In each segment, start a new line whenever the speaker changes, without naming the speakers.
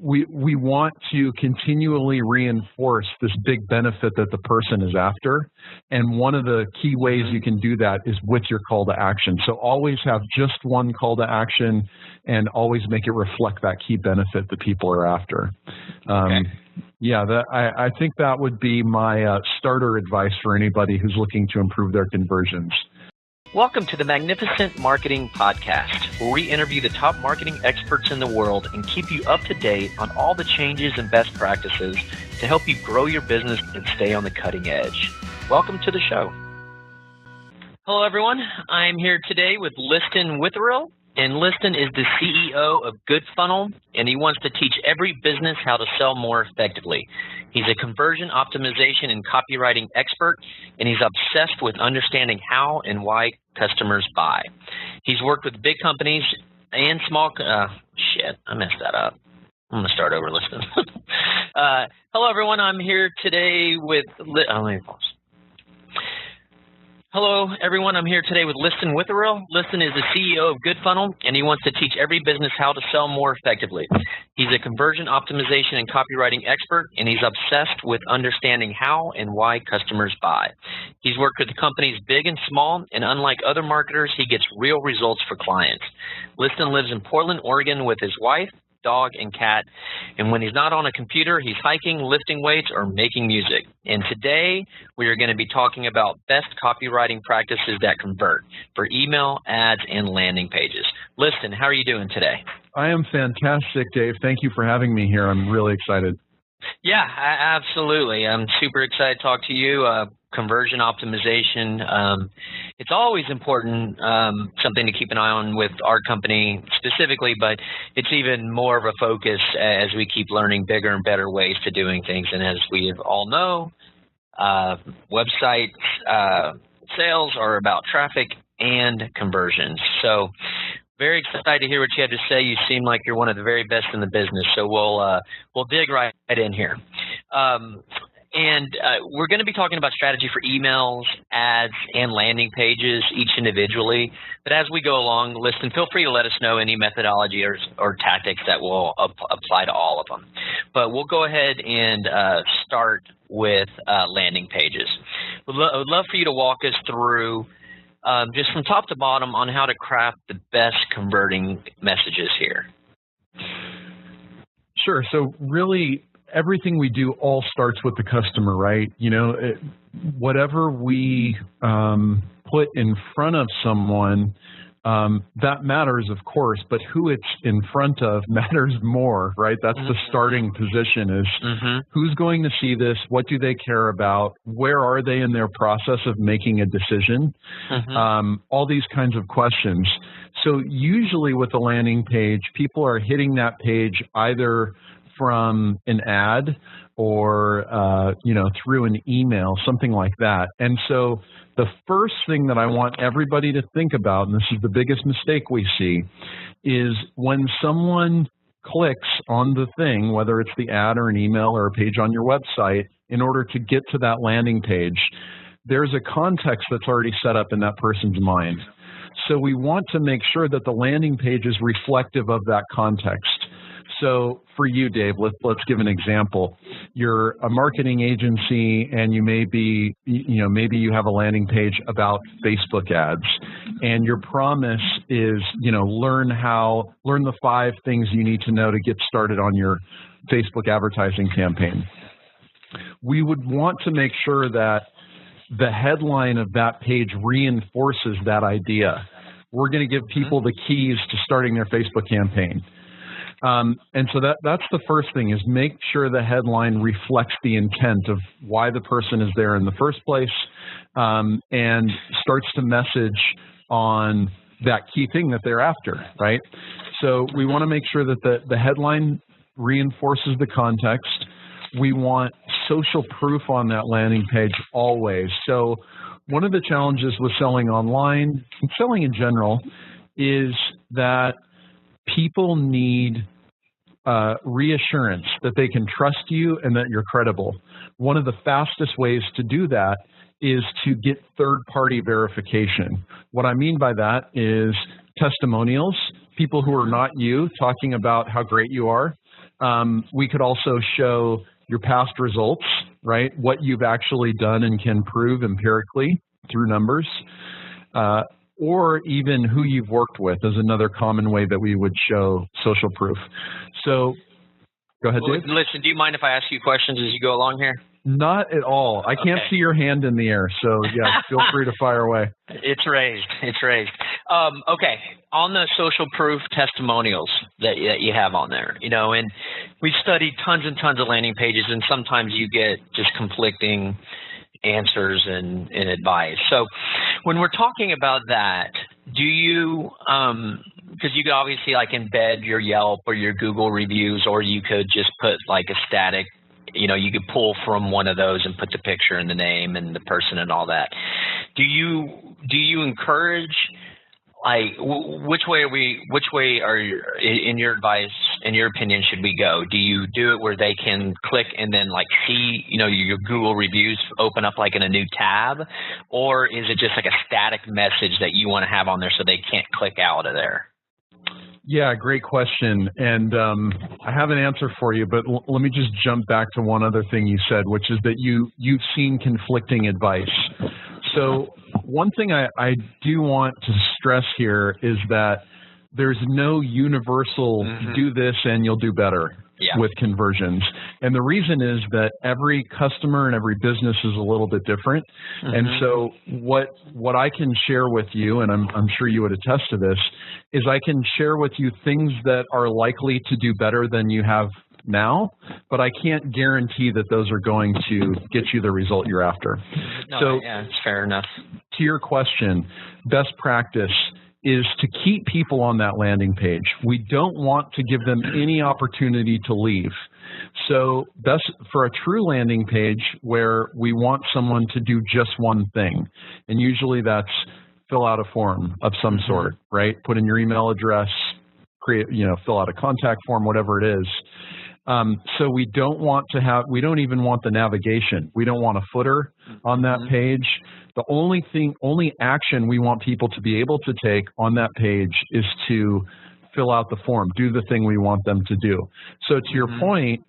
we want to continually reinforce this big benefit that the person is after. And one of the key ways you can do that is with your call to action. So always have just one call to action and always make it reflect that key benefit that people are after. Yeah, I think that would be my starter advice for anybody who's looking to improve their conversions.
Welcome to the Magnificent Marketing Podcast, where we interview the top marketing experts in the world and keep you up to date on all the changes and best practices to help you grow your business and stay on the cutting edge. Welcome to the show. Hello, everyone. I'm here today with Liston Witherill, and Liston is the CEO of GoodFunnel, and he wants to teach every business how to sell more effectively. He's a conversion optimization and copywriting expert, and he's obsessed with understanding how and why customers buy. He's worked with big companies and small, shit, I messed that up. I'm going to start over, Liston. Hello, everyone. I'm here today with, Hello, everyone. I'm here today with Liston Witherill. Liston is the CEO of GoodFunnel, and he wants to teach every business how to sell more effectively. He's a conversion optimization and copywriting expert, and he's obsessed with understanding how and why customers buy. He's worked with companies big and small, and unlike other marketers, he gets real results for clients. Liston lives in Portland, Oregon with his wife, dog, and cat, and when he's not on a computer, he's hiking, lifting weights, or making music. And today, we are going to be talking about best copywriting practices that convert for email, ads, and landing pages. Liston, how are you doing today?
I am fantastic, Dave. Thank you for having me here. I'm really excited.
Yeah, absolutely. I'm super excited to talk to you. Conversion optimization. It's always important, something to keep an eye on with our company specifically, but it's even more of a focus as we keep learning bigger and better ways to doing things. And as we all know, website sales are about traffic and conversions. So very excited to hear what you had to say. You seem like you're one of the very best in the business. So we'll dig right in here. And we're going to be talking about strategy for emails, ads, and landing pages, each individually. But as we go along, Liston, feel free to let us know any methodology or tactics that will apply to all of them. But we'll go ahead and start with landing pages. I would love for you to walk us through just from top to bottom on how to craft the best converting messages here.
Sure. So really, everything we do all starts with the customer, right? You know, whatever we put in front of someone, that matters, of course, but who it's in front of matters more, right? That's the starting position is who's going to see this? What do they care about? Where are they in their process of making a decision? All these kinds of questions. So usually with a landing page, people are hitting that page either from an ad or, through an email, something like that. And so the first thing that I want everybody to think about, and this is the biggest mistake we see, is when someone clicks on the thing, whether it's the ad or an email or a page on your website, in order to get to that landing page, there's a context that's already set up in that person's mind. So we want to make sure that the landing page is reflective of that context. So for you, Dave, let's give an example. You're a marketing agency and you may be, maybe you have a landing page about Facebook ads, and your promise is, learn the 5 things you need to know to get started on your Facebook advertising campaign. We would want to make sure that the headline of that page reinforces that idea. We're going to give people the keys to starting their Facebook campaign. And so that's the first thing, is make sure the headline reflects the intent of why the person is there in the first place, and starts to message on that key thing that they're after, right? So we want to make sure that the headline reinforces the context. We want social proof on that landing page always. So one of the challenges with selling online and selling in general is that people need reassurance that they can trust you and that you're credible. One of the fastest ways to do that is to get third-party verification. What I mean by that is testimonials, people who are not you talking about how great you are, We could also show your past results, right? What you've actually done and can prove empirically through numbers, or even who you've worked with is another common way that we would show social proof. So go ahead, Dave.
Listen, do you mind if I ask you questions as you go along here?
Not at all. I can't see your hand in the air, so yeah, feel free to fire away.
It's raised. It's raised. Okay, on the social proof testimonials that you have on there, and we've studied tons and tons of landing pages, and sometimes you get just conflicting answers and advice. So when we're talking about that, do you, because you could obviously like embed your Yelp or your Google reviews, or you could just put like a static, you could pull from one of those and put the picture and the name and the person and all that. Do you encourage, like, which way are in your advice, in your opinion, should we go? Do you do it where they can click and then like see, your Google reviews open up like in a new tab, or is it just like a static message that you want to have on there so they can't click out of there?
Yeah, great question. And I have an answer for you, but let me just jump back to one other thing you said, which is that you've seen conflicting advice. So one thing I do want to stress here is that there's no universal do this and you'll do better with conversions. And the reason is that every customer and every business is a little bit different. And so what I can share with you, and I'm sure you would attest to this, is I can share with you things that are likely to do better than you have now, but I can't guarantee that those are going to get you the result you're after.
No,
so
yeah, it's fair enough.
To your question, best practice is to keep people on that landing page. We don't want to give them any opportunity to leave. So best for a true landing page where we want someone to do just one thing, and usually that's fill out a form of some sort, right? Put in your email address, create, fill out a contact form, whatever it is. So we don't even want the navigation. We don't want a footer on that page. The only action we want people to be able to take on that page is to fill out the form, do the thing we want them to do. So to your point,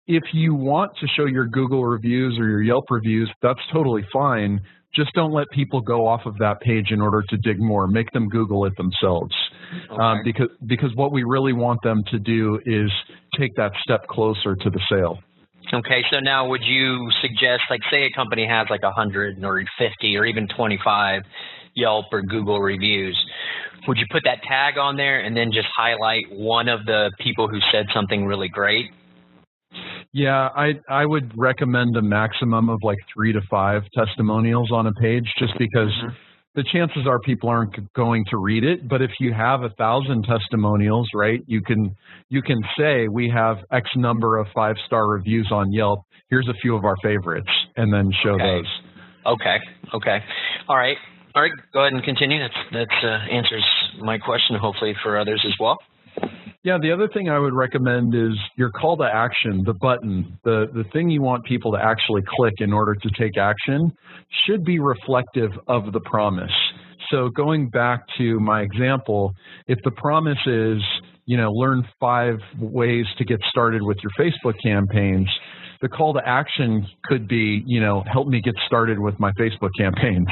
if you want to show your Google reviews or your Yelp reviews, that's totally fine. Just don't let people go off of that page in order to dig more. Make them Google it themselves. Because what we really want them to do is take that step closer to the sale.
Okay, so now would you suggest, like, say a company has like 100 or 50 or even 25 Yelp or Google reviews, would you put that tag on there and then just highlight one of the people who said something really great?
Yeah, I would recommend a maximum of like 3 to 5 testimonials on a page, just because the chances are people aren't going to read it. But if you have 1,000 testimonials, right, you can say we have X number of 5-star reviews on Yelp. Here's a few of our favorites, and then show those.
Okay. All right. Go ahead and continue. That answers my question, hopefully for others as well.
Yeah, the other thing I would recommend is your call to action, the button, the thing you want people to actually click in order to take action should be reflective of the promise. So going back to my example, if the promise is, learn 5 ways to get started with your Facebook campaigns, the call to action could be, help me get started with my Facebook campaigns.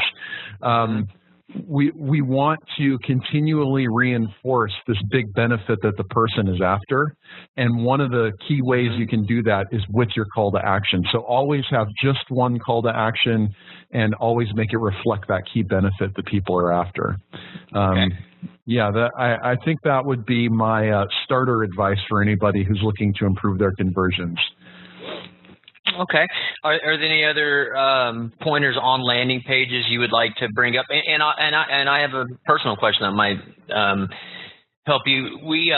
We want to continually reinforce this big benefit that the person is after. And one of the key ways you can do that is with your call to action. So always have just one call to action and always make it reflect that key benefit that people are after. Yeah, I think that would be my starter advice for anybody who's looking to improve their conversions.
Okay. Are there any other pointers on landing pages you would like to bring up? And I have a personal question that might help you. We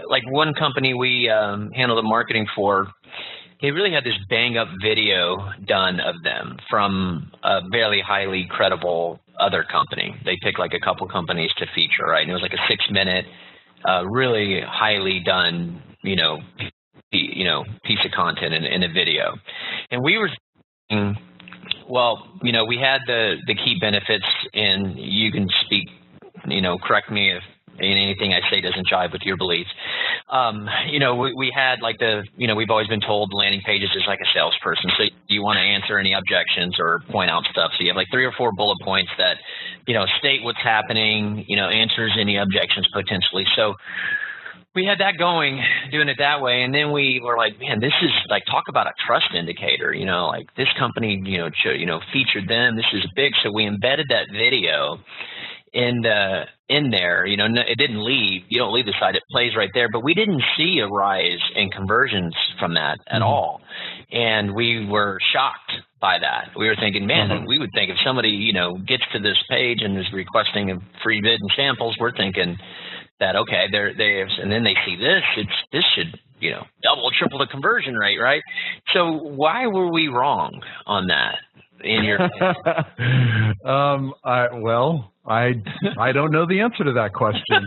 like one company we handle the marketing for. They really had this bang up video done of them from a very highly credible other company. They picked like a couple companies to feature, right? And it was like a 6-minute, really highly done, piece of content in a video. And we were thinking, well, we had the key benefits, and you can speak, correct me if anything I say doesn't jive with your beliefs. We had like we've always been told landing pages is like a salesperson. So you want to answer any objections or point out stuff. So you have like 3 or 4 bullet points that, state what's happening, answers any objections potentially. So we had that going, doing it that way. And then we were like, man, this is like, talk about a trust indicator, like this company, featured them. This is big. So we embedded that video in there, it didn't leave. You don't leave the site. It plays right there. But we didn't see a rise in conversions from that at all. And we were shocked by that. We were thinking, man, we would think if somebody, gets to this page and is requesting a free bid and samples, we're thinking that, okay, and then they see this, this should, double, triple the conversion rate, right? So why were we wrong on that in your
I don't know the answer to that question.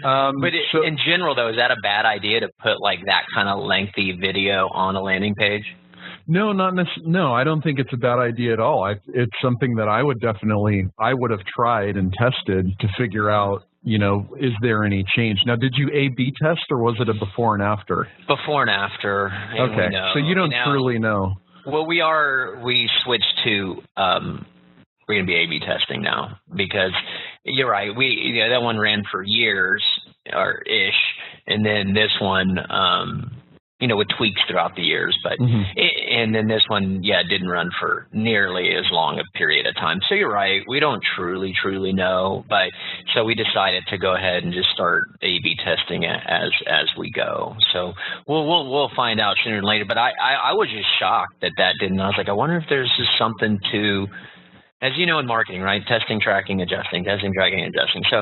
But in general, though, is that a bad idea to put like that kind of lengthy video on a landing page?
No, not necessarily. No, I don't think it's a bad idea at all. It's something that I would have tried and tested to figure out, is there any change? Now, did you A/B test or was it a before and after?
Before and after. And
okay, so you don't truly know.
Well, we switched to, we're going to be A/B testing now because you're right. That one ran for years or ish. And then this one, with tweaks throughout the years, but, and then this one, didn't run for nearly as long a period of time. So you're right. We don't truly know, but so we decided to go ahead and just start A/B testing it as we go. So we'll find out sooner than later, but I was just shocked that didn't. I was like, I wonder if there's just something to, as you know in marketing, right? Testing, tracking, adjusting, testing, tracking, adjusting. So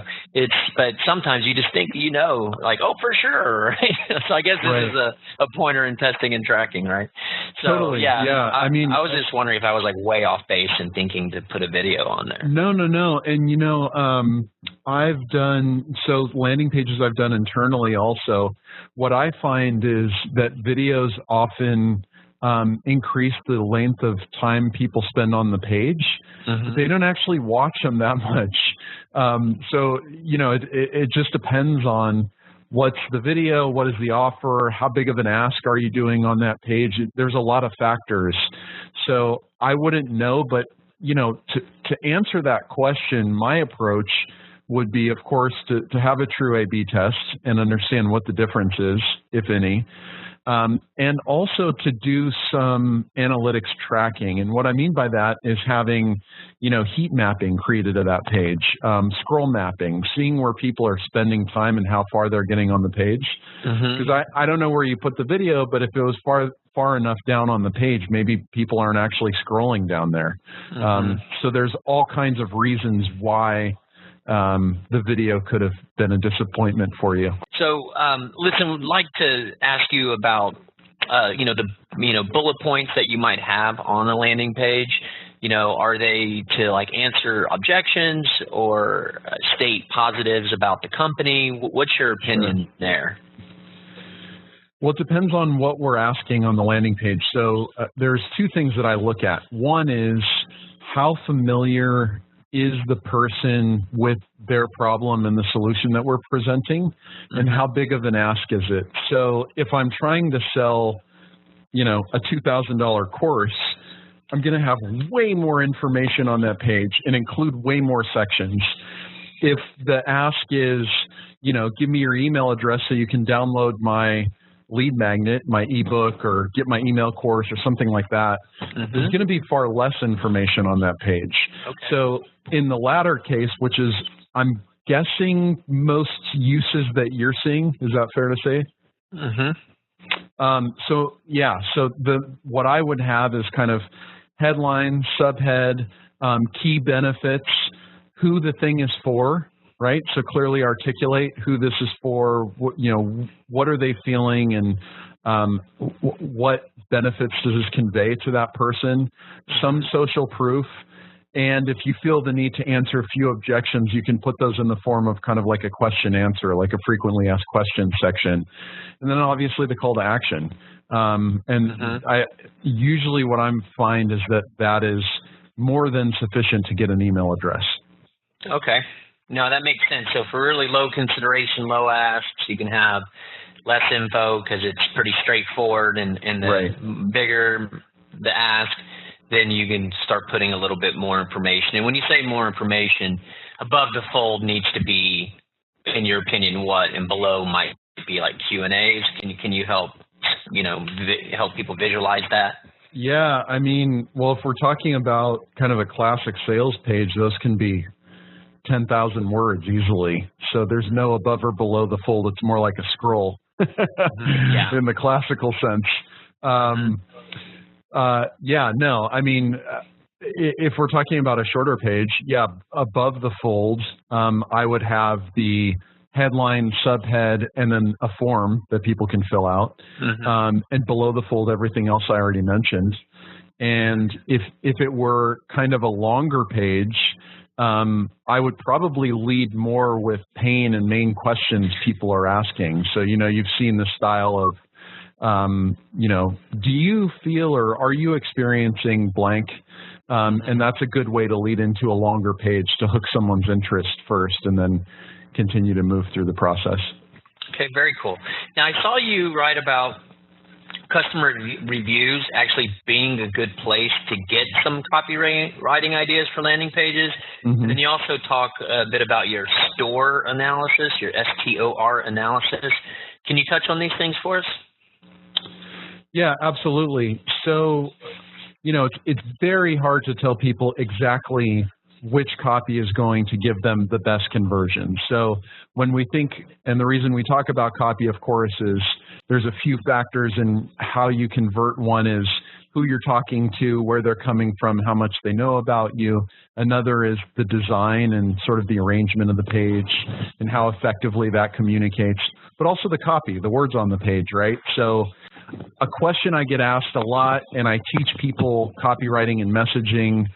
but sometimes you just think, like, oh, for sure, right? So I guess this is a pointer in testing and tracking, right? So
totally. Yeah.
I was just wondering if I was like way off base and thinking to put a video on there.
No. And I've done landing pages I've done internally also. What I find is that videos often increase the length of time people spend on the page. They don't actually watch them that much. So, it just depends on what's the video, what is the offer, how big of an ask are you doing on that page? There's a lot of factors. So I wouldn't know, but, to answer that question, my approach would be, of course, to have a true A/B test and understand what the difference is, if any. And also to do some analytics tracking. And what I mean by that is having, heat mapping created to that page, scroll mapping, seeing where people are spending time and how far they're getting on the page. Because I don't know where you put the video, but if it was far enough down on the page, maybe people aren't actually scrolling down there. So there's all kinds of reasons why the video could have been a disappointment for you.
So, listen, I'd like to ask you about, the bullet points that you might have on a landing page. Are they to like answer objections or state positives about the company? What's your opinion there?
Well, it depends on what we're asking on the landing page. So there's 2 things that I look at. One is how familiar is the person with their problem and the solution that we're presenting, and how big of an ask is it? So if I'm trying to sell, a $2,000 course, I'm going to have way more information on that page and include way more sections. If the ask is, give me your email address so you can download my lead magnet, my ebook, or get my email course or something like that, there's going to be far less information on that page.
Okay.
So in the latter case, which is, I'm guessing most uses that you're seeing, is that fair to say? So what I would have is kind of headline, subhead, key benefits, who the thing is for, right? So clearly articulate who this is for, what are they feeling, and what benefits does this convey to that person, some social proof. And if you feel the need to answer a few objections, you can put those in the form of kind of like a question answer, like a frequently asked questions section. And then obviously the call to action. I usually what I'm find is that is more than sufficient to get an email address.
Okay. No, that makes sense. So for really low consideration, low asks, you can have less info because it's pretty straightforward, and the
Right.
bigger the ask, then you can start putting a little bit more information. And when you say more information, above the fold needs to be, in your opinion, what, and below might be like Q&As. Can you help, help people visualize that?
Yeah, I mean, well, if we're talking about kind of a classic sales page, those can be 10,000 words easily. So there's no above or below the fold. It's more like a scroll in the classical sense. Yeah, no, I mean, if we're talking about a shorter page, yeah, above the fold, I would have the headline, subhead, and then a form that people can fill out. And below the fold, everything else I already mentioned. And if it were kind of a longer page, I would probably lead more with pain and main questions people are asking. So, you've seen the style of, do you feel or are you experiencing blank? And that's a good way to lead into a longer page to hook someone's interest first and then continue to move through the process.
Okay, very cool. Now, I saw you write about customer reviews actually being a good place to get some copywriting ideas for landing pages. And then you also talk a bit about your STOR analysis, your STOR analysis. Can you touch on these things for us?
Yeah, absolutely. So, it's very hard to tell people exactly which copy is going to give them the best conversion. So when we think, and the reason we talk about copy, of course, is there's a few factors in how you convert. One is who you're talking to, where they're coming from, how much they know about you. Another is the design and sort of the arrangement of the page and how effectively that communicates, but also the copy, the words on the page, right? So a question I get asked a lot, and I teach people copywriting and messaging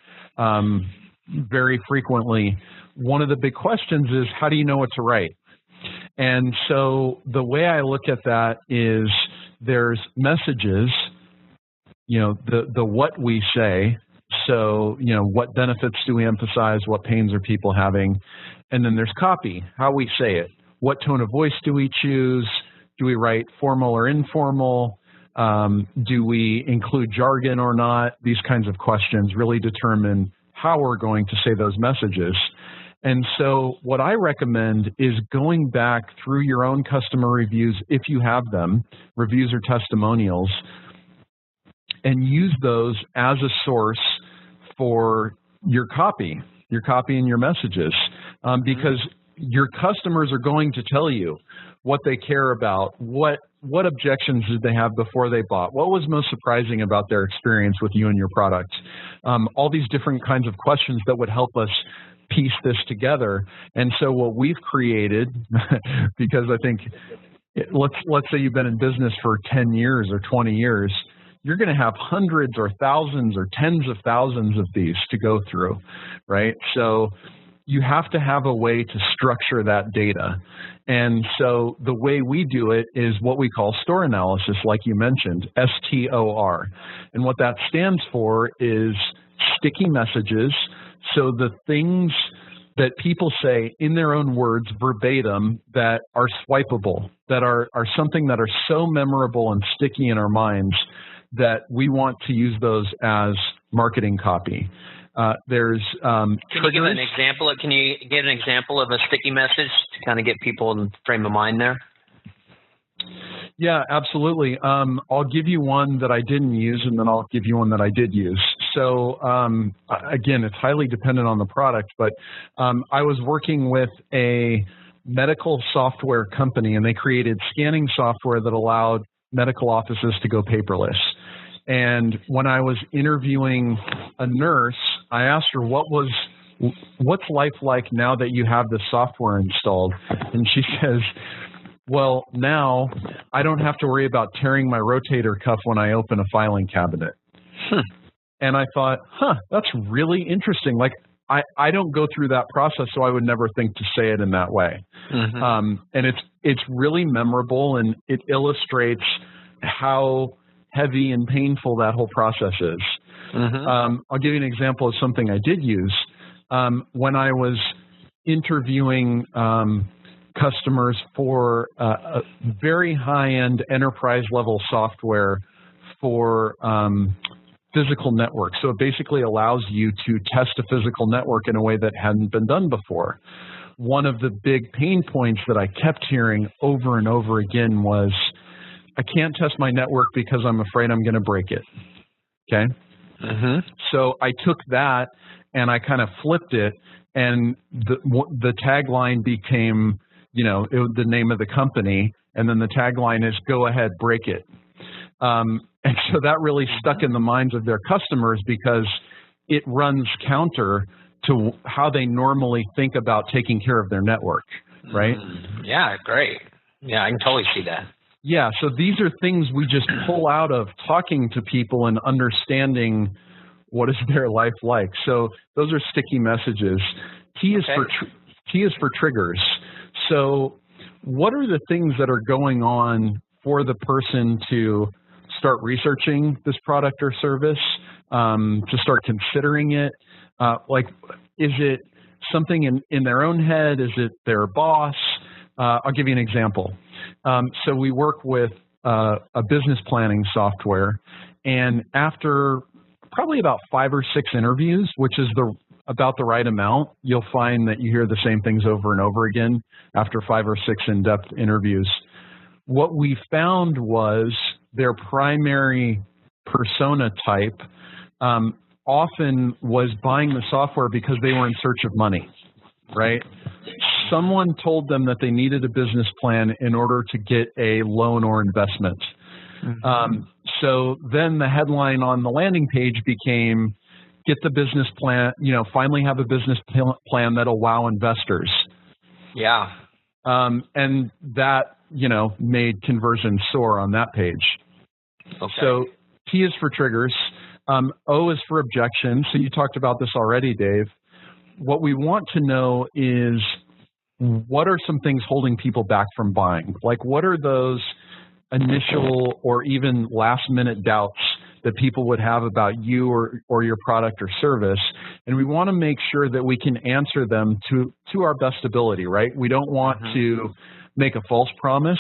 very frequently. One of the big questions is, how do you know what to write? And so the way I look at that is there's messages, the what we say. So, what benefits do we emphasize? What pains are people having? And then there's copy, how we say it. What tone of voice do we choose? Do we write formal or informal? Do we include jargon or not? These kinds of questions really determine how we're going to say those messages. And so what I recommend is going back through your own customer reviews, if you have them, reviews or testimonials, and use those as a source for your copy and your messages, because your customers are going to tell you what they care about, what objections did they have before they bought, what was most surprising about their experience with you and your product, all these different kinds of questions that would help us piece this together. And so what we've created, because I think, let's say you've been in business for 10 years or 20 years, you're going to have hundreds or thousands or tens of thousands of these to go through, right? So you have to have a way to structure that data. And so the way we do it is what we call STOR analysis, like you mentioned, STOR. And what that stands for is sticky messages. So the things that people say in their own words verbatim that are swipeable, that are something that are so memorable and sticky in our minds that we want to use those as marketing copy. There's
Can you give an example? Can you give an example of a sticky message to kind of get people in frame of mind there?
Yeah, absolutely. I'll give you one that I didn't use, and then I'll give you one that I did use. So again, it's highly dependent on the product, but I was working with a medical software company, and they created scanning software that allowed medical offices to go paperless. And when I was interviewing a nurse, I asked her, what's life like now that you have the software installed? And she says, well, now I don't have to worry about tearing my rotator cuff when I open a filing cabinet. And I thought, that's really interesting. Like, I don't go through that process, so I would never think to say it in that way. And it's really memorable, and it illustrates how heavy and painful that whole process is. I'll give you an example of something I did use. When I was interviewing customers for a very high-end enterprise-level software for physical network. So it basically allows you to test a physical network in a way that hadn't been done before. One of the big pain points that I kept hearing over and over again was, I can't test my network because I'm afraid I'm going to break it. Okay? So I took that and I kind of flipped it, and the tagline became, the name of the company, and then the tagline is, go ahead, break it. And so that really stuck in the minds of their customers because it runs counter to how they normally think about taking care of their network, right?
Yeah, great. Yeah, I can totally see that.
Yeah, so these are things we just pull out of talking to people and understanding what is their life like. So those are sticky messages. T is for triggers. So what are the things that are going on for the person to start researching this product or service, to start considering it? Is it something in their own head? Is it their boss? I'll give you an example. So we work with a business planning software, and after probably about 5 or 6 interviews, which is about the right amount, you'll find that you hear the same things over and over again after 5 or 6 in-depth interviews. What we found was their primary persona type often was buying the software because they were in search of money, right? Someone told them that they needed a business plan in order to get a loan or investment. So then the headline on the landing page became, get the business plan, finally have a business plan that'll wow investors.
Yeah.
And that, made conversion soar on that page.
Okay.
So T is for triggers. O is for objections. So you talked about this already, Dave. What we want to know is, what are some things holding people back from buying? Like, what are those initial or even last-minute doubts that people would have about you or your product or service? And we want to make sure that we can answer them to our best ability, right? We don't want to make a false promise.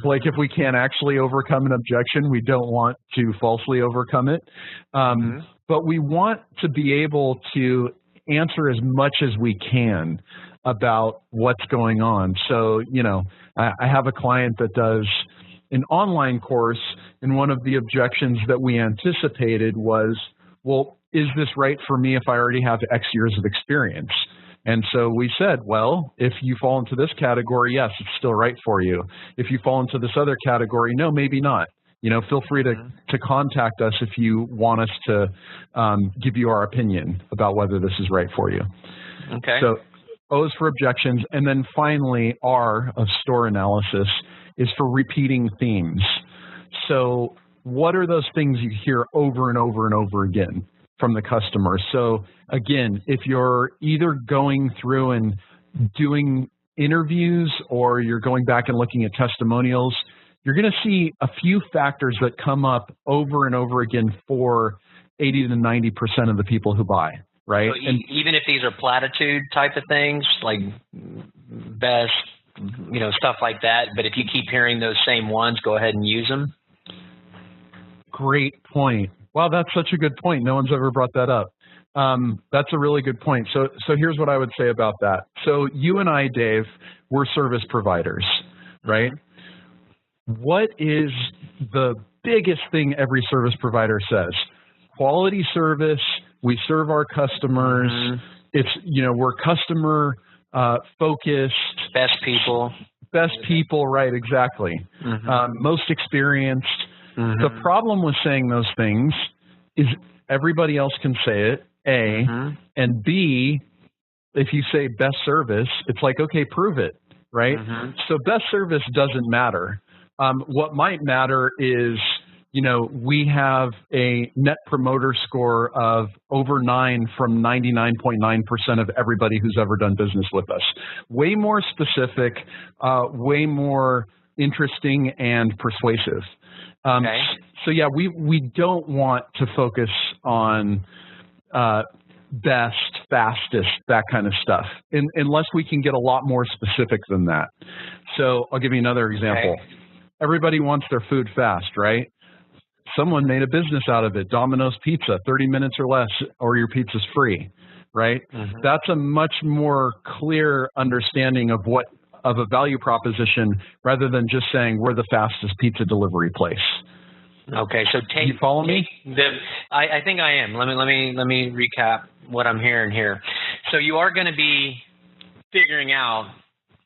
Like, if we can't actually overcome an objection, we don't want to falsely overcome it. But we want to be able to answer as much as we can about what's going on. So, I have a client that does an online course, and one of the objections that we anticipated was, well, is this right for me if I already have X years of experience? And so we said, well, if you fall into this category, yes, it's still right for you. If you fall into this other category, no, maybe not. Feel free to contact us if you want us to give you our opinion about whether this is right for you.
Okay.
So O is for objections. And then finally, R of store analysis is for repeating themes. So what are those things you hear over and over and over again from the customer? So again, if you're either going through and doing interviews or you're going back and looking at testimonials, you're going to see a few factors that come up over and over again for 80 to 90% of the people who buy, right?
So even if these are platitude type of things, like best, stuff like that, but if you keep hearing those same ones, go ahead and use them.
Great point. Wow, that's such a good point. No one's ever brought that up. That's a really good point. So here's what I would say about that. So you and I, Dave, we're service providers, right? What is the biggest thing every service provider says? Quality service. We serve our customers. It's, we're customer focused.
Best people.
Best people, right, exactly. Most experienced. The problem with saying those things is everybody else can say it, A, and B, if you say best service, it's like, okay, prove it, right? So best service doesn't matter. What might matter is, we have a net promoter score of over 9 from 99.9% of everybody who's ever done business with us. Way more specific, way more interesting and persuasive. So yeah, we don't want to focus on best, fastest, that kind of stuff, unless we can get a lot more specific than that. So I'll give you another example.
Okay.
Everybody wants their food fast, right? Someone made a business out of it. Domino's Pizza, 30 minutes or less, or your pizza's free, right?
Mm-hmm.
That's a much more clear understanding of a value proposition rather than just saying we're the fastest pizza delivery place.
Okay, so
you follow me?
I think I am. Let me recap what I'm hearing here. So you are going to be figuring out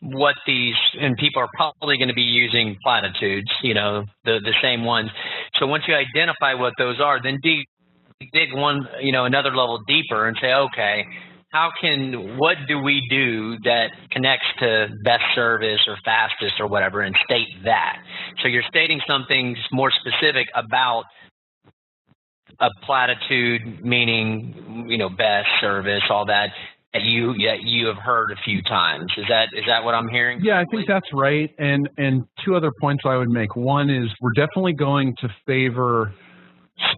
what these, and people are probably going to be using platitudes, the same ones. So once you identify what those are, then dig one, another level deeper and say, okay, what do we do that connects to best service or fastest or whatever, and state that. So you're stating something more specific about a platitude, meaning, best service, all that you have heard a few times. Is that what I'm hearing?
Yeah, I think that's right. And two other points I would make. One is we're definitely going to favor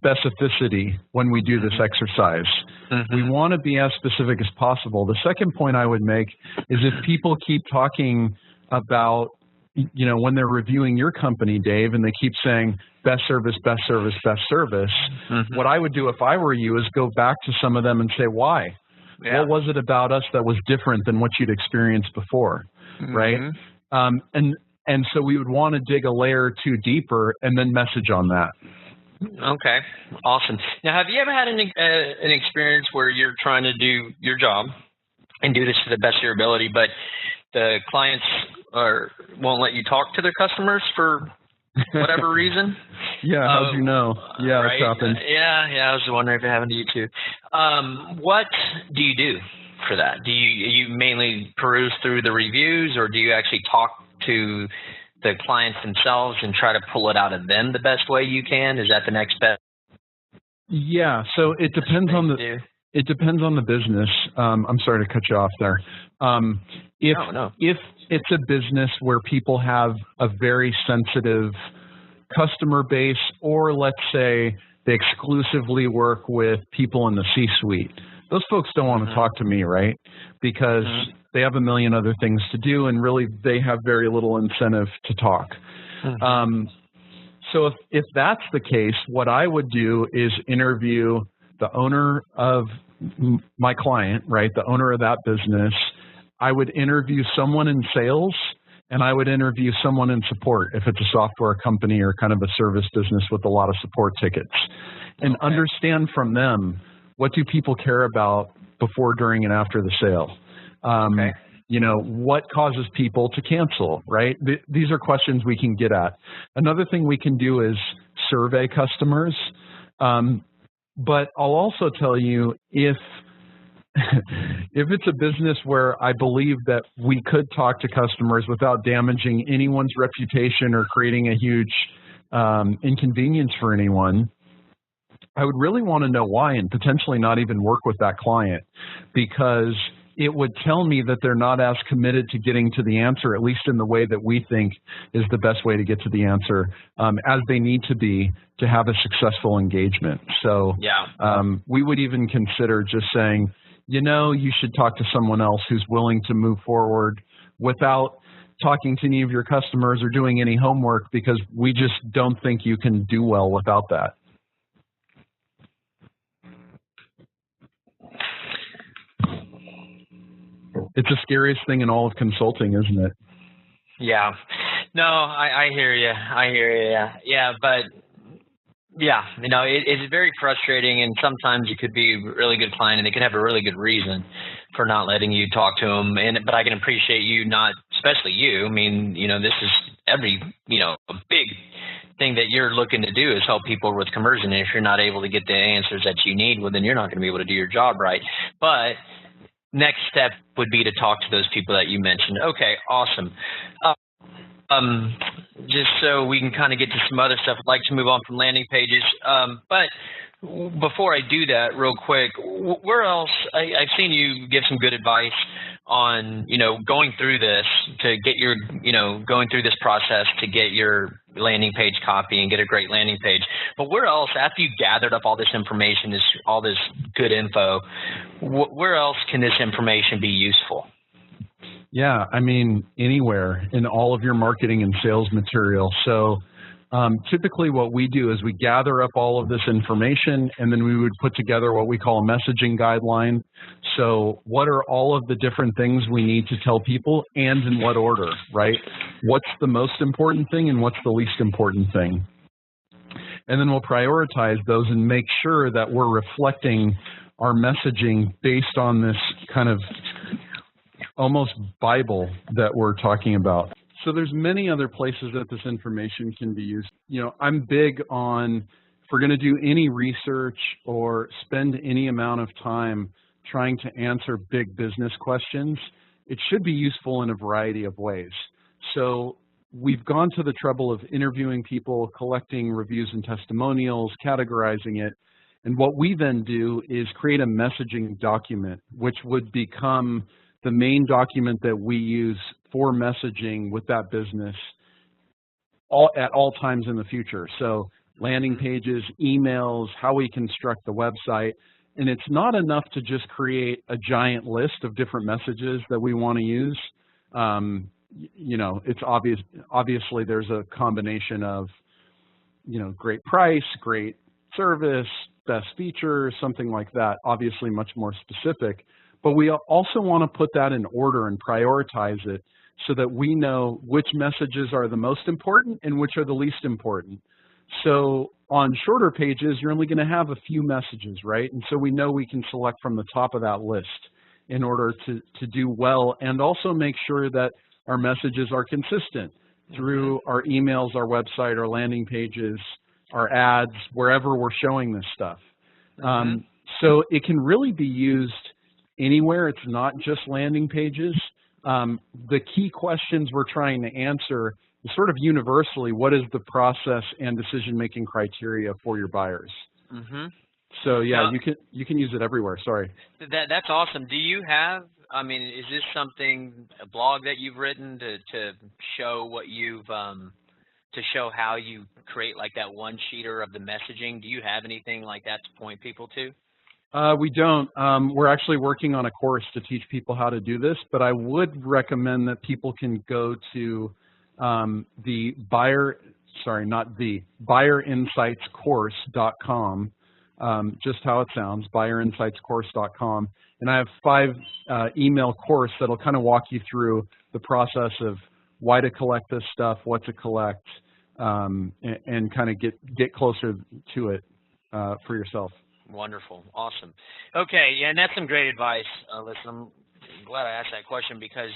specificity when we do this exercise. Mm-hmm. We want to be as specific as possible. The second point I would make is if people keep talking about, when they're reviewing your company, Dave, and they keep saying best service, best service, best service, mm-hmm. what I would do if I were you is go back to some of them and say, why? Yeah. What was it about us that was different than what you'd experienced before, mm-hmm. right? And so we would want to dig a layer or two deeper and then message on that.
Okay, awesome. Now, have you ever had an experience where you're trying to do your job and do this to the best of your ability, but the clients won't let you talk to their customers for whatever reason?
Yeah, how'd you know? Yeah,
right?
That's happened.
Yeah, I was wondering if it happened to you too. What do you do for that? Do you mainly peruse through the reviews, or do you actually talk to the clients themselves and try to pull it out of them the best way you can? Is that the next best?
Yeah, so it depends on the business. I'm sorry to cut you off there. If it's a business where people have a very sensitive customer base, or let's say they exclusively work with people in the C-suite, those folks don't want to talk to me, right? Because they have a million other things to do, and really they have very little incentive to talk. So if that's the case, what I would do is interview the owner of my client, right, the owner of that business. I would interview someone in sales, and I would interview someone in support if it's a software company or kind of a service business with a lot of support tickets, and understand from them, what do people care about before, during, and after the sale? What causes people to cancel, right? These are questions we can get at. Another thing we can do is survey customers. But I'll also tell you, if it's a business where I believe that we could talk to customers without damaging anyone's reputation or creating a huge inconvenience for anyone, I would really want to know why, and potentially not even work with that client, because it would tell me that they're not as committed to getting to the answer, at least in the way that we think is the best way to get to the answer, as they need to be to have a successful engagement. So we would even consider just saying, you should talk to someone else who's willing to move forward without talking to any of your customers or doing any homework, because we just don't think you can do well without that. It's the scariest thing in all of consulting, isn't it?
Yeah. No, I hear you. Yeah, but it's very frustrating, and sometimes you could be a really good client and they could have a really good reason for not letting you talk to them. But I can appreciate you not, especially you. I mean, this is a big thing that you're looking to do is help people with conversion. And if you're not able to get the answers that you need, well, then you're not going to be able to do your job right. But next step would be to talk to those people that you mentioned. Okay, awesome. Just so we can kind of get to some other stuff, I'd like to move on from landing pages. But before I do that, real quick, where else? I've seen you give some good advice on, going through this to get your, going through this process to get your landing page copy and get a great landing page. But where else, after you gathered up all this information, all this good info. Where else can this information be useful?
Yeah, I mean, anywhere in all of your marketing and sales material. So typically what we do is we gather up all of this information, and then we would put together what we call a messaging guideline. So what are all of the different things we need to tell people, and in what order, right? What's the most important thing and what's the least important thing? And then we'll prioritize those and make sure that we're reflecting our messaging based on this kind of almost Bible that we're talking about. So there's many other places that this information can be used. You know, I'm big on, if we're going to do any research or spend any amount of time trying to answer big business questions, it should be useful in a variety of ways. So we've gone to the trouble of interviewing people, collecting reviews and testimonials, categorizing it. And what we then do is create a messaging document, which would become the main document that we use for messaging with that business at all times in the future. So landing pages, emails, how we construct the website. And it's not enough to just create a giant list of different messages that we want to use. You know, it's obviously there's a combination of, you know, great price, great service, best features, something like that, obviously much more specific. But we also want to put that in order and prioritize it so that we know which messages are the most important and which are the least important. So on shorter pages, you're only going to have a few messages, right? And so we know we can select from the top of that list in order to do well, and also make sure that our messages are consistent through our emails, our website, our landing pages, our ads, wherever we're showing this stuff. So it can really be used anywhere. It's not just landing pages. The key questions we're trying to answer is sort of universally, what is the process and decision-making criteria for your buyers? So yeah, you can use it everywhere. Sorry.
That's awesome. Do you have, I mean, is this something, a blog that you've written to show what you've, to show how you create like that one-sheeter of the messaging? Do you have anything like that to point people to?
We don't. We're actually working on a course to teach people how to do this, but I would recommend that people can go to the buyerinsightscourse.com, just how it sounds, buyerinsightscourse.com. And I have 5 email course that'll kind of walk you through the process of why to collect this stuff, what to collect, and kind of get closer to it for yourself.
Wonderful. Awesome. Okay. Yeah, and that's some great advice. Listen, I'm glad I asked that question because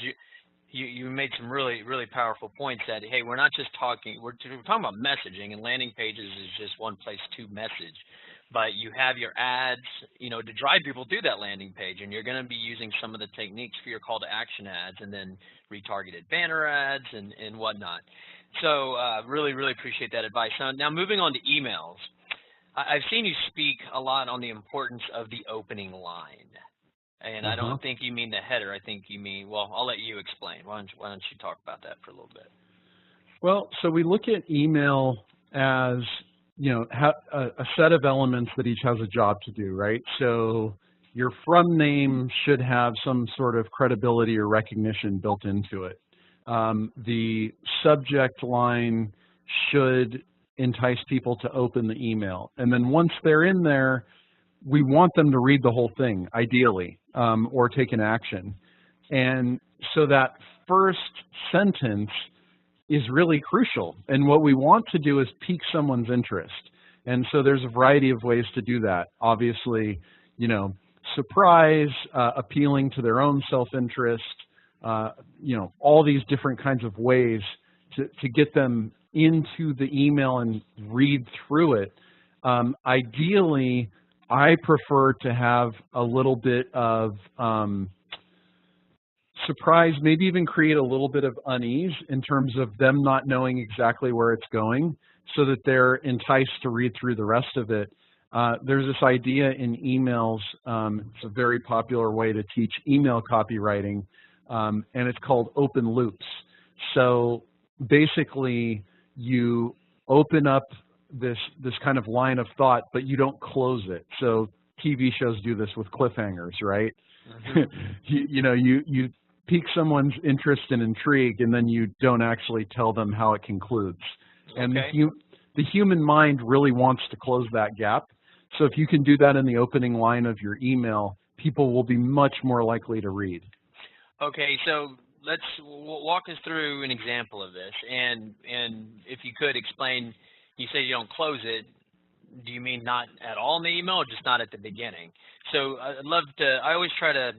you made some really, really powerful points that, hey, we're not just talking, we're talking about messaging, and landing pages is just one place to message. But you have your ads, you know, to drive people to that landing page, and you're going to be using some of the techniques for your call to action ads and then retargeted banner ads and whatnot. So really, really appreciate that advice. Now moving on to emails. I've seen you speak a lot on the importance of the opening line. And I don't think you mean the header. I think you mean, well, I'll let you explain. Why don't you talk about that for a little bit?
Well, so we look at email as, you know, a set of elements that each has a job to do, right? So your from name should have some sort of credibility or recognition built into it. The subject line should entice people to open the email. And then once they're in there, we want them to read the whole thing, ideally, or take an action. And so that first sentence is really crucial. And what we want to do is pique someone's interest. And so there's a variety of ways to do that. Obviously, you know, surprise, appealing to their own self-interest, you know, all these different kinds of ways to get them into the email and read through it. Ideally, I prefer to have a little bit of surprise, maybe even create a little bit of unease in terms of them not knowing exactly where it's going so that they're enticed to read through the rest of it. There's this idea in emails, it's a very popular way to teach email copywriting, and it's called open loops. So basically, you open up this kind of line of thought, but you don't close it. So TV shows do this with cliffhangers, right?
Mm-hmm.
You pique someone's interest and intrigue, and then you don't actually tell them how it concludes. And
Okay.
the human mind really wants to close that gap. So if you can do that in the opening line of your email, people will be much more likely to read.
Okay, so let's walk us through an example of this, and if you could explain. You say you don't close it. Do you mean not at all in the email, or just not at the beginning? So I'd love to. I always try to,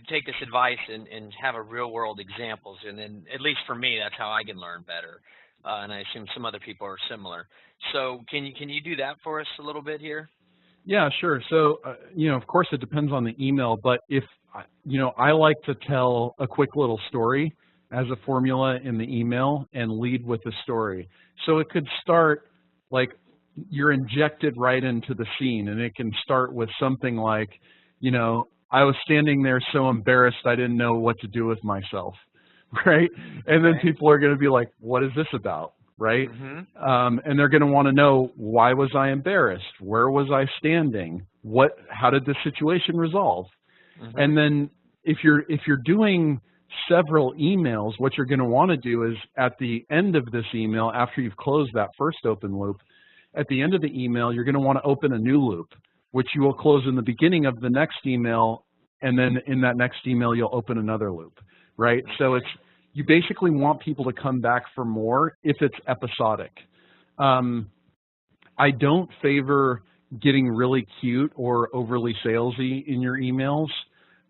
take this advice and have a real world examples, and then at least for me, that's how I can learn better. And I assume some other people are similar. So can you do that for us a little bit here?
Yeah, sure. So, of course it depends on the email, but if, I like to tell a quick little story as a formula in the email and lead with the story. So it could start like you're injected right into the scene, and it can start with something like, I was standing there so embarrassed I didn't know what to do with myself, right? And then people are going to be like, what is this about? Right?
Mm-hmm.
And they're going to want to know, why was I embarrassed? Where was I standing? How did the situation resolve?
Mm-hmm.
And then if you're doing several emails, what you're going to want to do is at the end of this email, after you've closed that first open loop, at the end of the email, you're going to want to open a new loop, which you will close in the beginning of the next email, and then in that next email, you'll open another loop, right? So you basically want people to come back for more if it's episodic. I don't favor getting really cute or overly salesy in your emails.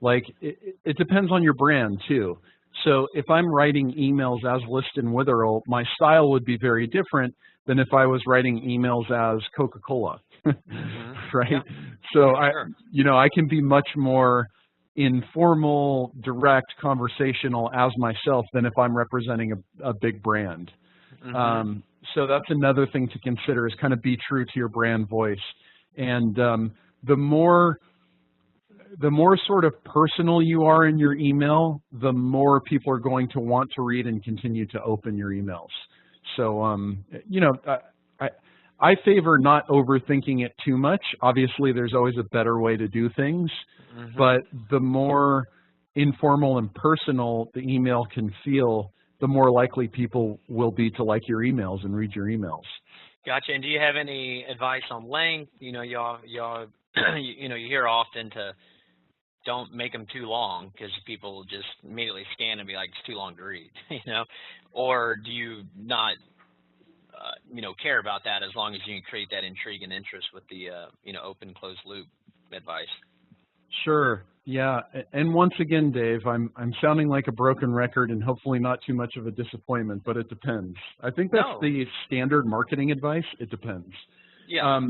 Like, it depends on your brand too. So if I'm writing emails as Liston Witherill, my style would be very different than if I was writing emails as Coca-Cola,
Mm-hmm.
right?
Yeah.
So
Sure.
I can be much more informal, direct, conversational as myself than if I'm representing a big brand.
Mm-hmm.
So that's another thing to consider, is kind of be true to your brand voice. And the more sort of personal you are in your email, the more people are going to want to read and continue to open your emails. So, I favor not overthinking it too much. Obviously, there's always a better way to do things,
Mm-hmm.
but the more informal and personal the email can feel, the more likely people will be to like your emails and read your emails.
Gotcha. And do you have any advice on length? Y'all, you hear often to don't make them too long, because people will just immediately scan and be like, it's too long to read, Or do you not, care about that as long as you can create that intrigue and interest with the, open closed loop advice?
Sure. Yeah. And once again, Dave, I'm sounding like a broken record and hopefully not too much of a disappointment, but it depends. I think that's the standard marketing advice. It depends.
Yeah.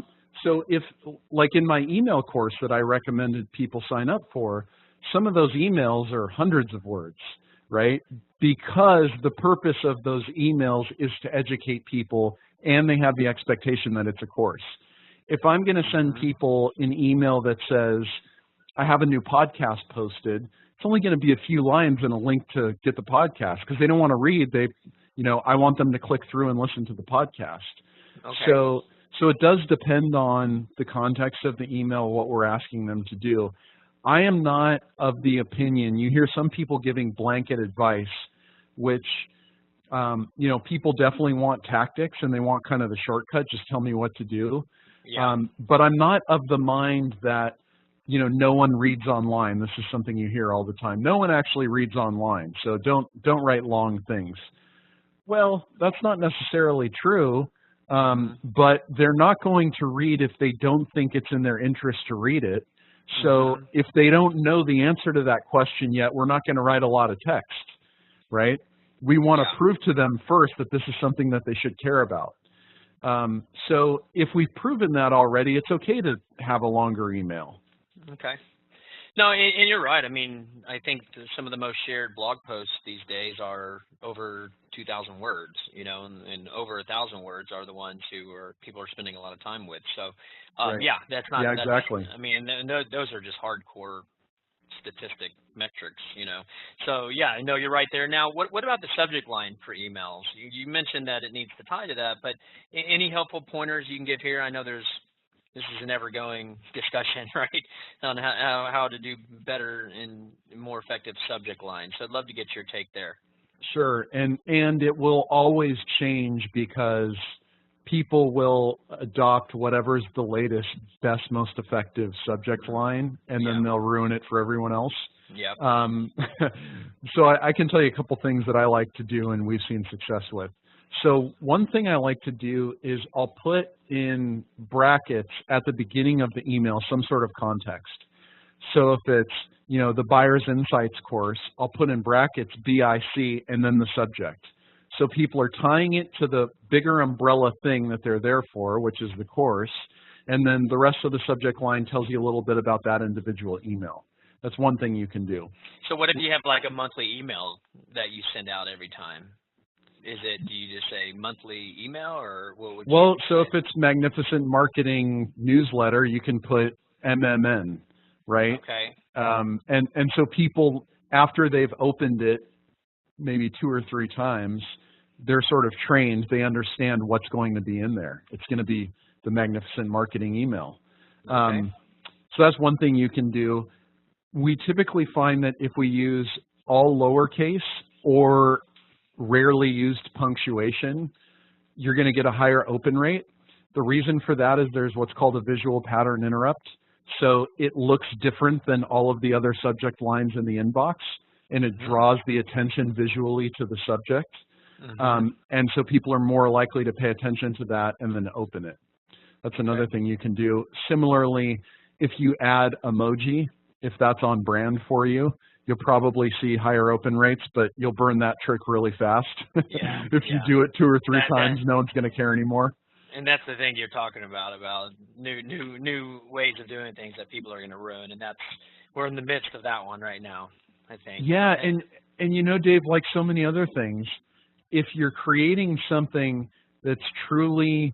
So if, like in my email course that I recommended people sign up for, some of those emails are hundreds of words, right? Because the purpose of those emails is to educate people, and they have the expectation that it's a course. If I'm going to send people an email that says, I have a new podcast posted, it's only going to be a few lines and a link to get the podcast, because they don't want to read. I want them to click through and listen to the podcast.
Okay.
So it does depend on the context of the email, what we're asking them to do. I am not of the opinion, you hear some people giving blanket advice, which, people definitely want tactics and they want kind of the shortcut, just tell me what to do.
Yeah.
But I'm not of the mind that, no one reads online. This is something you hear all the time. No one actually reads online, so don't write long things. Well, that's not necessarily true, but they're not going to read if they don't think it's in their interest to read it. So if they don't know the answer to that question yet, we're not going to write a lot of text, right? We want to prove to them first that this is something that they should care about. So if we've proven that already, it's okay to have a longer email.
Okay. No, and you're right. I mean, I think some of the most shared blog posts these days are over 2,000 words, and over 1,000 words are the ones people are spending a lot of time with. So,
Right.
Yeah, that's not.
Yeah, exactly.
I mean, those are just hardcore statistic metrics, So, yeah, I know you're right there. Now, what about the subject line for emails? You mentioned that it needs to tie to that, but any helpful pointers you can give here? I know there's this is an ever-going discussion, right, on how to do better in more effective subject lines. So I'd love to get your take there.
Sure, and it will always change because people will adopt whatever's the latest, best, most effective subject line, and then they'll ruin it for everyone else.
Yep.
So I can tell you a couple things that I like to do and we've seen success with. So one thing I like to do is I'll put in brackets at the beginning of the email some sort of context. So if it's, the Buyer's Insights course, I'll put in brackets BIC and then the subject. So people are tying it to the bigger umbrella thing that they're there for, which is the course, and then the rest of the subject line tells you a little bit about that individual email. That's one thing you can do.
So what if you have like a monthly email that you send out every time? Do you just say monthly email, or what would you say?
So if it's Magnificent Marketing Newsletter, you can put MMN, right?
Okay.
And so people, after they've opened it maybe 2 or 3 times, they're sort of trained. They understand what's going to be in there. It's going to be the Magnificent Marketing email.
Okay.
So that's one thing you can do. We typically find that if we use all lowercase or rarely used punctuation, you're going to get a higher open rate. The reason for that is there's what's called a visual pattern interrupt. So it looks different than all of the other subject lines in the inbox, and it draws the attention visually to the subject. And so people are more likely to pay attention to that and then open it. That's another thing you can do. Similarly, if you add emoji, if that's on brand for you, you'll probably see higher open rates, but you'll burn that trick really fast. If you do it 2 or 3 times, no one's going to care anymore.
And that's the thing you're talking about new ways of doing things that people are going to ruin, and we're in the midst of that one right now, I think.
Yeah, and Dave, like so many other things, if you're creating something that's truly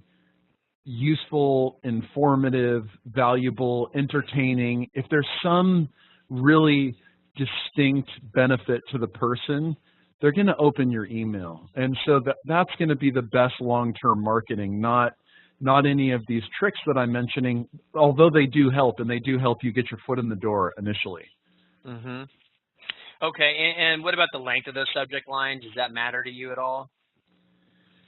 useful, informative, valuable, entertaining, if there's some really distinct benefit to the person, they're going to open your email. And so that's going to be the best long-term marketing, not any of these tricks that I'm mentioning, although they do help, and they do help you get your foot in the door initially.
Okay, and what about the length of those subject lines? Does that matter to you at all?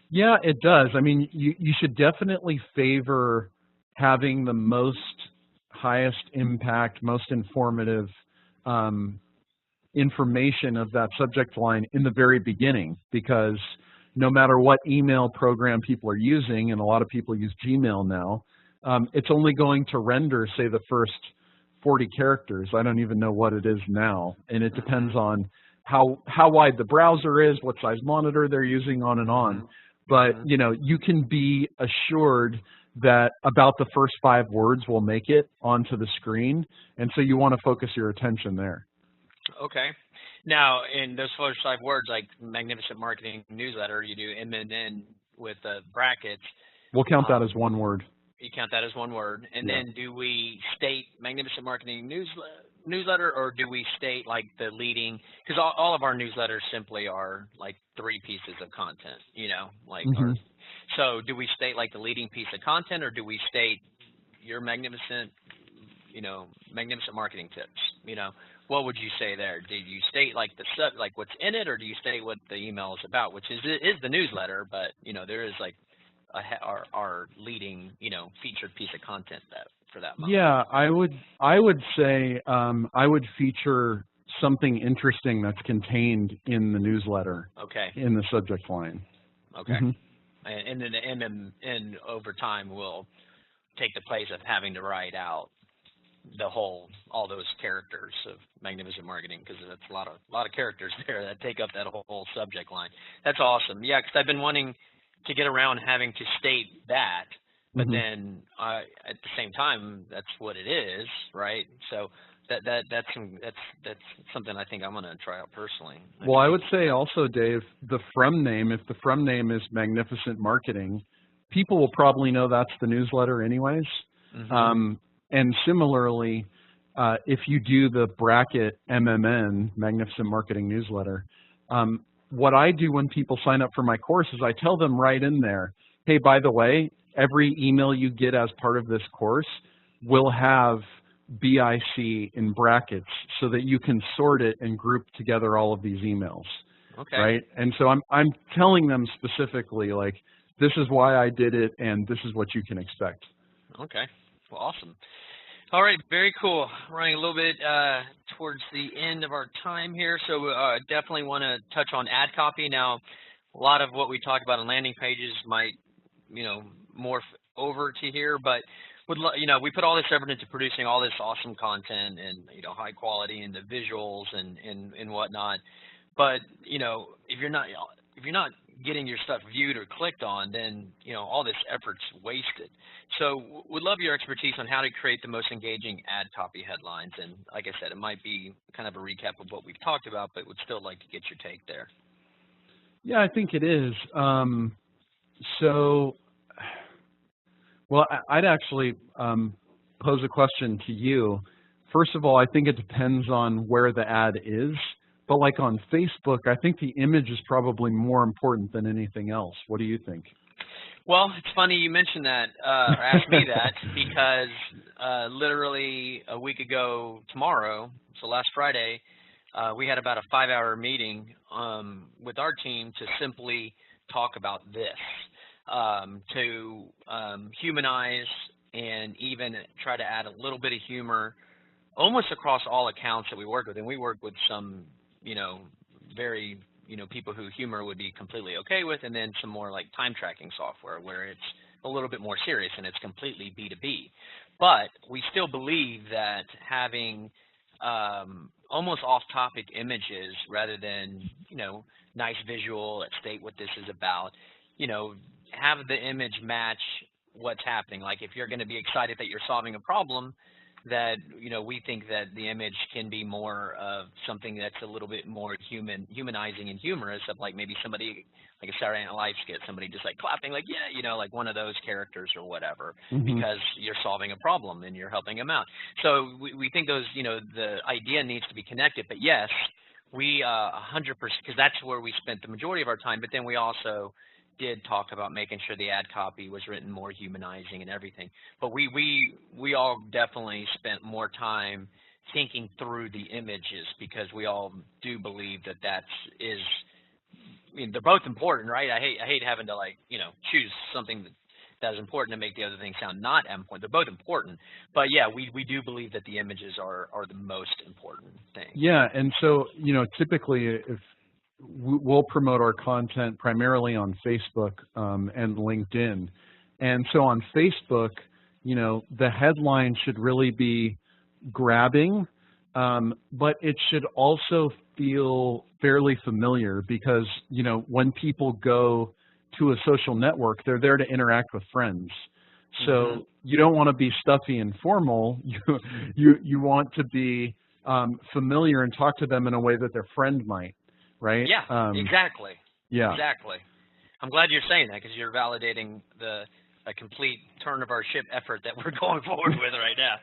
Yeah, it does. I mean, you should definitely favor having the highest impact, most informative information of that subject line in the very beginning, because no matter what email program people are using, and a lot of people use Gmail now, it's only going to render, say, the first 40 characters. I don't even know what it is now, and it depends on how wide the browser is, what size monitor they're using, on and on. But you can be assured that about the first 5 words will make it onto the screen, and so you want to focus your attention there.
Okay. Now, in those first 5 words, like Magnificent Marketing Newsletter, you do MNN with brackets.
We'll count that as 1 word.
You count that as 1 word. And then do we state Magnificent Marketing Newsletter, or do we state like the leading, because all of our newsletters simply are like 3 pieces of content, so do we state like the leading piece of content, or do we state your magnificent marketing tips? What would you say there? Do you state like like what's in it, or do you state what the email is about, which is the newsletter, but there is like our leading featured piece of content for that month?
Yeah, I would say I would feature something interesting that's contained in the newsletter.
Okay. In
the subject line.
Okay. And then the MMN over time will take the place of having to write out all those characters of Magnificent Marketing, because that's a lot of characters there that take up that whole subject line. That's awesome. Yeah, because I've been wanting to get around having to state that, but then at the same time, that's what it is, right? So that's something I think I'm going to try out personally.
Well, I would say also, Dave, the from name, if the from name is Magnificent Marketing, people will probably know that's the newsletter anyways. And similarly, if you do the bracket MMN, Magnificent Marketing Newsletter, what I do when people sign up for my course is I tell them right in there, hey, by the way, every email you get as part of this course will have BIC in brackets so that you can sort it and group together all of these emails.
Okay.
Right? And so I'm telling them specifically, like, this is why I did it, and this is what you can expect.
Okay. Well, awesome. All right, very cool. Running a little bit towards the end of our time here, so definitely want to touch on ad copy. Now, a lot of what we talk about on landing pages might, morph over to here, but we put all this effort into producing all this awesome content and high quality and the visuals and whatnot. But if you're not getting your stuff viewed or clicked on, then all this effort's wasted. So would love your expertise on how to create the most engaging ad copy headlines. And like I said, it might be kind of a recap of what we've talked about, but would still like to get your take there.
Yeah, I think it is. Well, I'd actually pose a question to you. First of all, I think it depends on where the ad is. But like on Facebook, I think the image is probably more important than anything else. What do you think?
Well, it's funny you mentioned that, or asked me that, because literally a week ago tomorrow, so last Friday, we had about a 5-hour meeting with our team to simply talk about this, to humanize and even try to add a little bit of humor almost across all accounts that we work with. And we work with some very, people who humor would be completely okay with, and then some more like time tracking software where it's a little bit more serious and it's completely B2B. But we still believe that having almost off-topic images rather than, nice visual that state what this is about, have the image match what's happening. Like if you're going to be excited that you're solving a problem, that we think that the image can be more of something that's a little bit more humanizing and humorous, of like maybe somebody like a Saturday Night Live skit, somebody just like clapping like, yeah, like one of those characters or whatever, because you're solving a problem and you're helping them out. So we think those, the idea needs to be connected. But yes, we 100%, because that's where we spent the majority of our time. But then we also did talk about making sure the ad copy was written more humanizing and everything. But we all definitely spent more time thinking through the images, because we all do believe that they're both important, right? I hate having to choose something that's important to make the other thing sound not important. They're both important, but yeah, we do believe that the images are the most important thing.
Yeah, and so typically if we'll promote our content primarily on Facebook and LinkedIn. And so on Facebook, the headline should really be grabbing, but it should also feel fairly familiar, because, when people go to a social network, they're there to interact with friends. So you don't want to be stuffy and formal. You want to be familiar and talk to them in a way that their friend might. Right?
Yeah, exactly.
Yeah.
Exactly. I'm glad you're saying that, because you're validating a complete turn of our ship effort that we're going forward with right now.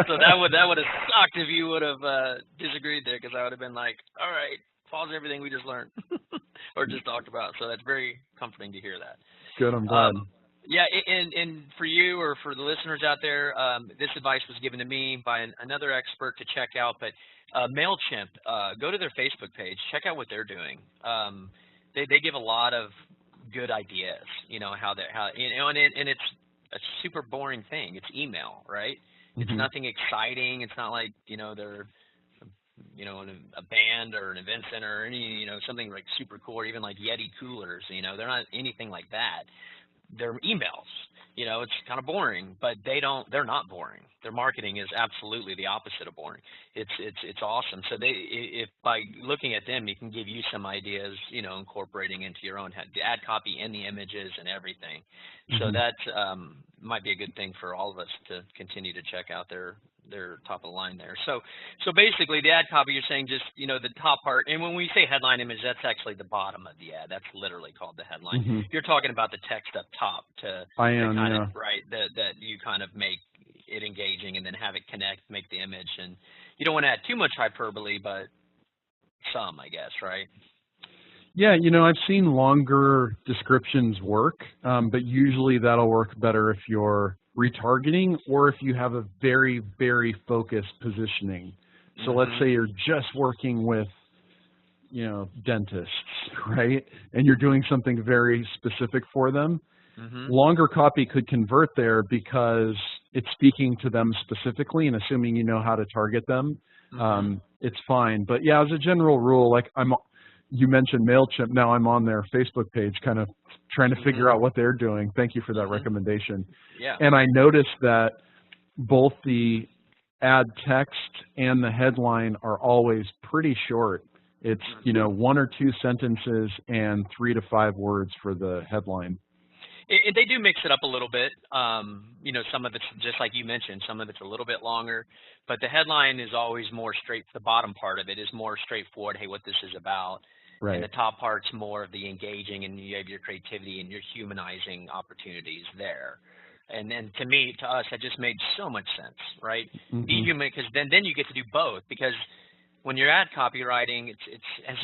So that would have sucked if you would have disagreed there, because I would have been like, all right, pause everything we just learned or just talked about. So that's very comforting to hear that.
Good, I'm glad.
Yeah, and for you or for the listeners out there, this advice was given to me by another expert to check out, but MailChimp, go to their Facebook page, check out what they're doing. They give a lot of good ideas, and it's a super boring thing. It's email, right? It's nothing exciting. It's not like, they're, a band or an event center or any, something like super cool, or even like Yeti coolers, they're not anything like that. They're emails. It's kind of boring, but they're not boring. Their marketing is absolutely the opposite of boring. It's awesome. So if by looking at them, you can give you some ideas, incorporating into your own the ad copy and the images and everything. So that might be a good thing for all of us to continue to check out their top of the line there. So basically the ad copy, you're saying just, the top part, and when we say headline image, that's actually the bottom of the ad. That's literally called the headline. You're talking about the text up top right, that you kind of make it engaging and then have it connect, make the image. And you don't want to add too much hyperbole, but some, I guess, right?
Yeah, I've seen longer descriptions work, but usually that'll work better if you're retargeting or if you have a very, very focused positioning. So let's say you're just working with, dentists, right? And you're doing something very specific for them. Longer copy could convert there because it's speaking to them specifically, and assuming you know how to target them, it's fine. But yeah, as a general rule, like you mentioned MailChimp. Now I'm on their Facebook page, kind of trying to figure out what they're doing. Thank you for that recommendation.
Yeah.
And I noticed that both the ad text and the headline are always pretty short. It's, 1 or 2 sentences and 3 to 5 words for the headline.
They do mix it up a little bit. Some of it's just like you mentioned, some of it's a little bit longer, but the headline is always more straight. The bottom part of it is more straightforward. Hey, what this is about. Right. And the top part's more of the engaging, and you have your creativity and your humanizing opportunities there. And then to us, that just made so much sense, right? Be human, because then you get to do both. Because when you're ad copywriting, it's as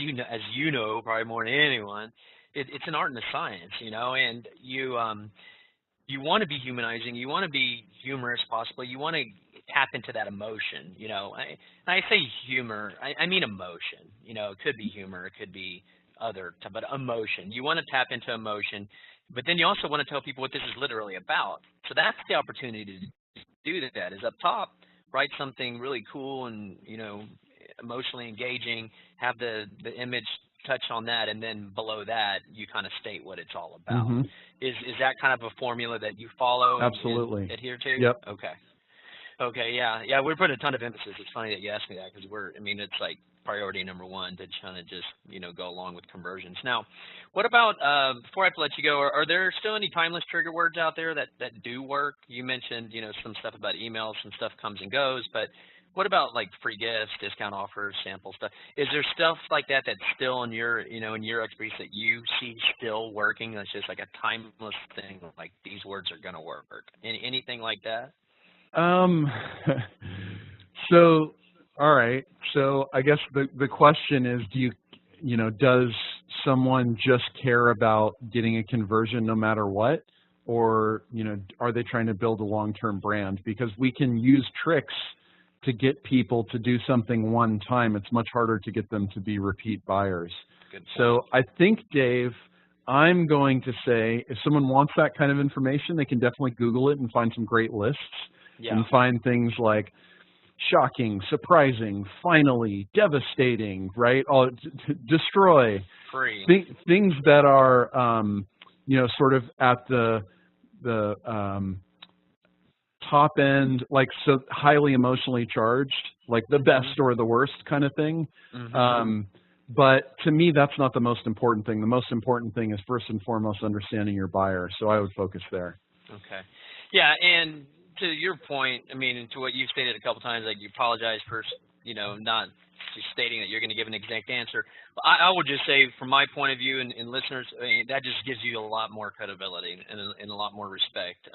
you know probably more than anyone, it's an art and a science, and you want to be humanizing, you want to be humorous possibly, you want to tap into that emotion, I say humor, I mean emotion, it could be humor, it could be but emotion. You want to tap into emotion, but then you also want to tell people what this is literally about. So that's the opportunity to do that, is up top, write something really cool and, emotionally engaging, have the image touch on that, and then below that you kind of state what it's all about. Is that kind of a formula that you follow?
Absolutely.
And adhere to?
Yep.
Okay. Yeah. We're putting a ton of emphasis. It's funny that you asked me that, because it's like priority number one to kind of just go along with conversions. Now, what about before I let you go? Are there still any timeless trigger words out there that do work? You mentioned some stuff about emails, some stuff comes and goes, but what about like free gifts, discount offers, sample stuff? Is there stuff like that that's still in your, in your expertise that you see still working? That's just like a timeless thing, like these words are going to work. Anything like that?
So, all right. So I guess the question is, does someone just care about getting a conversion no matter what? Or, are they trying to build a long-term brand? Because we can use tricks to get people to do something one time. It's much harder to get them to be repeat buyers. So I think, Dave, I'm going to say if someone wants that kind of information, they can definitely Google it and find some great lists and find things like shocking, surprising, finally, devastating, right? Destroy.
Free.
Things that are, sort of at the top end, like so highly emotionally charged, like the best or the worst kind of thing. But to me, that's not the most important thing. The most important thing is first and foremost understanding your buyer. So I would focus there. Okay.
Yeah, and to your point, and to what you've stated a couple times, like you apologize for, not just stating that you're going to give an exact answer. I would just say, from my point of view and listeners, that just gives you a lot more credibility and a lot more respect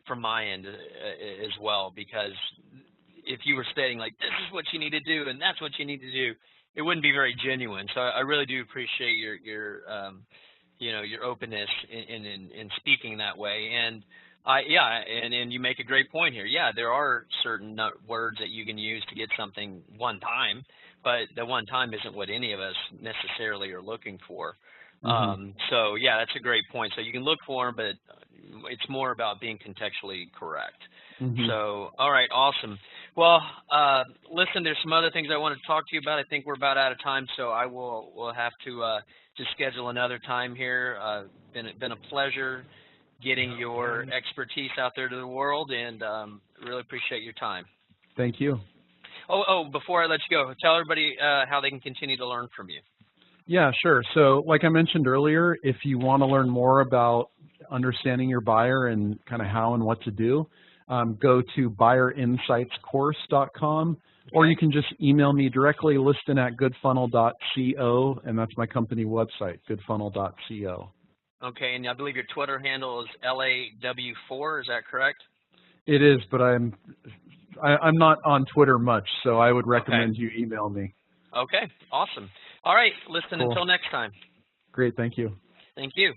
from my end as well, because if you were stating like, this is what you need to do and that's what you need to do, it wouldn't be very genuine. So I really do appreciate your openness in speaking that way. And and you make a great point here. Yeah, there are certain words that you can use to get something one time, but the one time isn't what any of us necessarily are looking for. So yeah, that's a great point. So you can look for them, but it's more about being contextually correct. So, all right, awesome. Well, listen, there's some other things I wanted to talk to you about. I think we're about out of time, so we'll have to just schedule another time here. Been a pleasure getting your expertise out there to the world, and really appreciate your time.
Thank you.
Oh, before I let you go, tell everybody how they can continue to learn from you.
Yeah, sure. So like I mentioned earlier, if you want to learn more about understanding your buyer and kind of how and what to do, go to buyerinsightscourse.com, or you can just email me directly, liston@goodfunnel.co, and that's my company website, goodfunnel.co.
Okay, and I believe your Twitter handle is LAW4, is that correct?
It is, but I'm not on Twitter much, so I would recommend you email me.
Okay, awesome. All right, listen, until next time.
Great. Thank you.
Thank you.